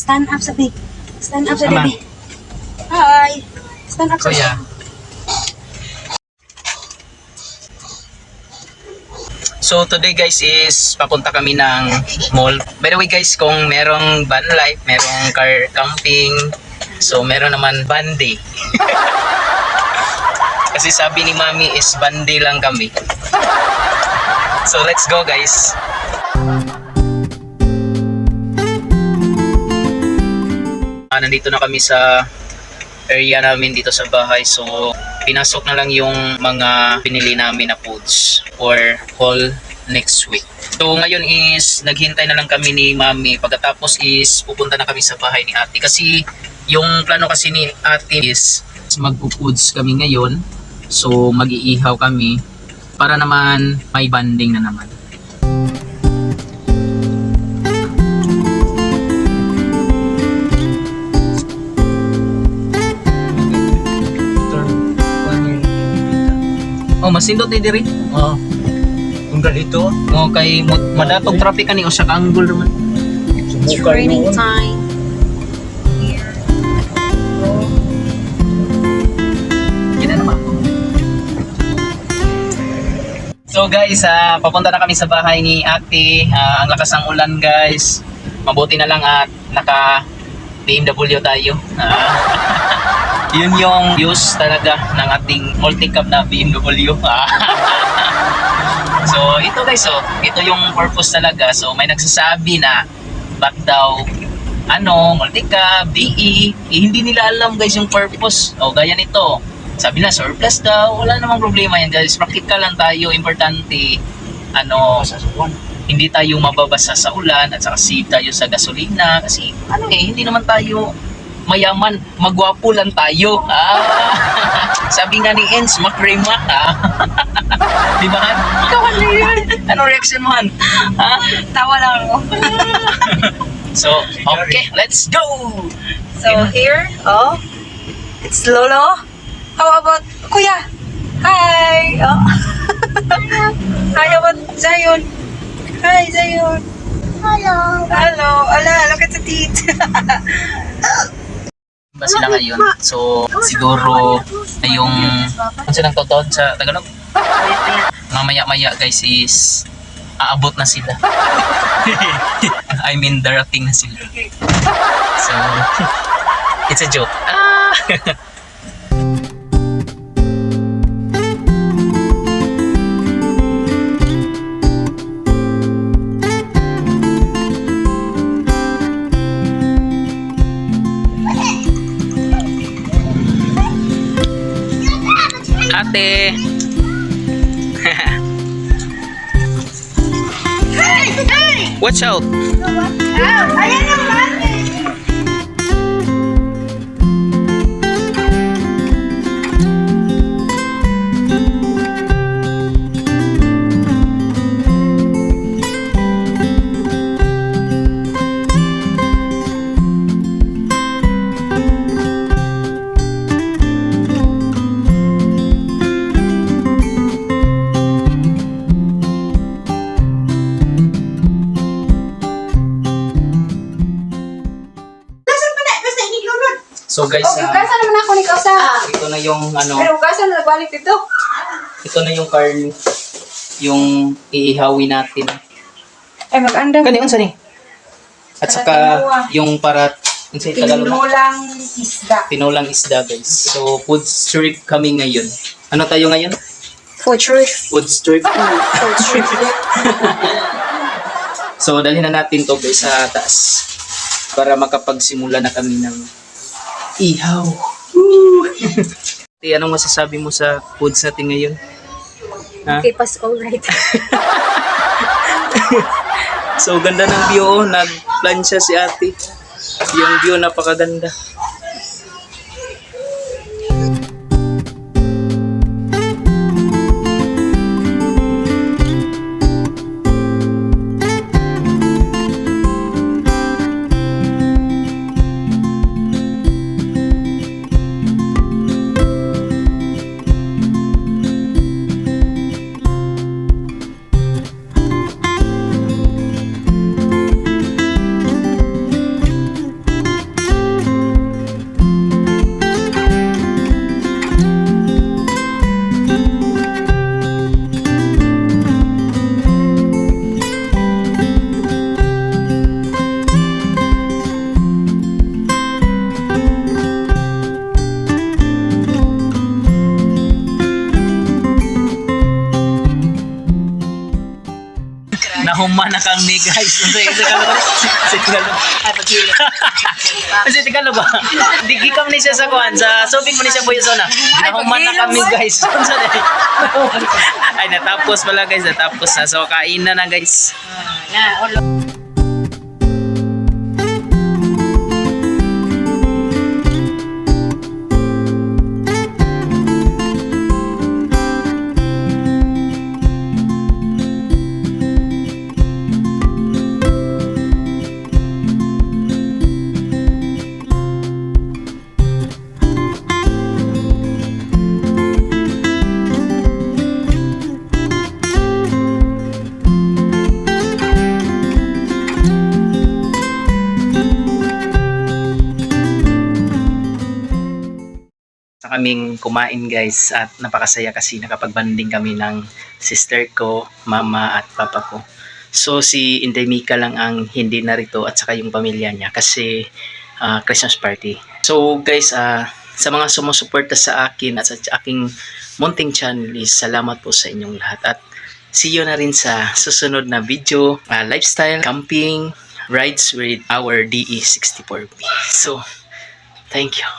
Stand up sa baby. Stand up sa Ama. baby. Hi. Stand up sa Kuya. So today guys is papunta kami ng mall. By the way guys, kung merong van life, merong car camping, so meron naman van day. Kasi sabi ni Mami is van day lang kami. So let's go guys. Nandito na kami sa area namin dito sa bahay. So pinasok na lang yung mga pinili namin na foods for whole next week. So ngayon is naghintay na lang kami ni Mami. Pagkatapos is pupunta na kami sa bahay ni Ate. Kasi yung plano kasi ni Ate is magpo-foods kami ngayon. So mag-iihaw kami para naman may banding na naman. Oh, masindot ni diri. Oh. Kung dito, Mo kay madatog traffic ani o sa angle naman. It's raining time. Here. Gina naman. So guys, papunta na kami sa bahay ni Ate. Ang lakas ng ulan guys. Mabuti na lang at naka BMW tayo. Yun yung use talaga ng ating multi-cab na BMW. So ito guys, ito yung purpose talaga. So may nagsasabi na back daw multi-cab, BE, hindi nila alam guys yung purpose. O gaya nito, sabi na surplus daw, wala namang problema yan guys. Practical lang tayo, importante hindi tayo mababasa sa ulan at saka save tayo sa gasolina kasi hindi naman tayo mayaman, magwapo lang tayo. Sabi nga ni Ens, makrema. Di ba Han? Ikaw ano yun? Anong reaction mo Han? Tawa lang ako. So, okay, let's go! So here, it's Lolo. How about Kuya? Hi. How about Zion? Hi Zion. Hello. Hello. Ala, look at the teeth. Ba sila ngayon? So, siguro na yung ano silang tawag sa Tagalog? Mamaya-maya guys is aabot na sila. I mean, darating na sila. So, it's a joke. Ate. Watch out. Ayan naman. So guys, Hugasan naman ako ni Kausa. ito na yung Pero hugasan na nagbalik dito. ito na yung carne, yung iihawi natin. Ay, mag-andam. Kani unsa ni? At saka yung para unsa Tagalog? Tinulang isda. Tinulang isda guys. So food trip kami ngayon. Ano tayo ngayon? Food trip. Food trip. Food trip. So dalhin na natin to guys sa taas para makapagsimula na kami ng ihaw. Anong masasabi mo sa foods natin ngayon? Ha? Okay, pass all right. So ganda ng view, nag-plancha si Ate. Yung view napakaganda. Nakahuman na kami guys. Sa Tagalog. Sa Tagalog. Ay, pag-hilo. Sa Tagalog ba? Digikam ni siya sa kuhan. Sa Subic mo ni siya buyo na. Nakahuman na kami guys. Ay, natapos pala guys. Natapos na. So, kain na guys. Sa kaming kumain guys at napakasaya kasi nakapagbanding kami ng sister ko, mama at papa ko. So si Inday Mika lang ang hindi narito at saka yung pamilya niya kasi Christmas party. So guys, sa mga sumusuporta sa akin at sa aking munting channel is salamat po sa inyong lahat at see you na rin sa susunod na video, lifestyle, camping, rides with our DE64B. So, thank you.